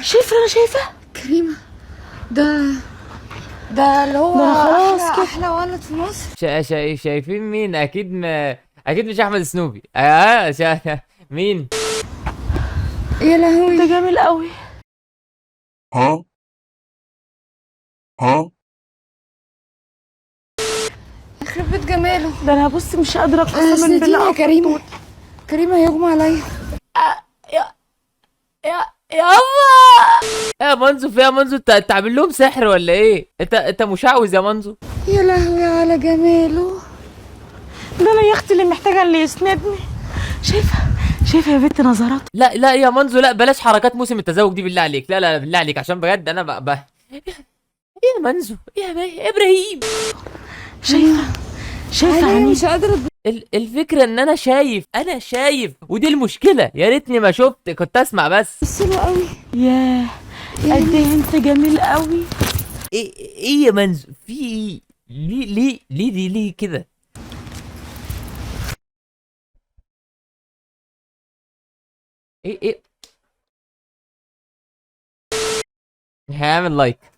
شايفه انا شايفه كريمة، ده اللي هو ده خلاص احلى كده. احلى ولد في مصر. شايفين مين؟ اكيد مش احمد سنوبي. مين؟ يا لهوي. ده جميل قوي. Huh? Huh? يخرب بيت جماله. ده انا بص مش قادره قسما سنديني بالله يا أقف كريمة. طول. كريمة هيغمى عليا. يا يا الله. يا منزو، في يا منزو، انت عامل لهم سحر ولا ايه؟ انت مشعوذ يا منزو. يا لهوي على جماله. ده انا يا اختي اللي محتاجه اللي يسندني. شايفه يا بنت نظرات. لا لا يا منزو، لا بلاش حركات موسم التزاوج دي بالله عليك. لا لا لا، بالله عليك، عشان بجد انا ايه يا منزو؟ ايه يا ابراهيم؟ شايفه عينيا عني. مش قادرة. الفكره ان انا شايف، ودي المشكله. يا ريتني ما شفت، كنت اسمع بس. بصله قوي. ياه قد ايه انت جميل قوي. ايه يا منزو؟ في ايه؟ ليه كده؟ ايه؟ هعمل لايك.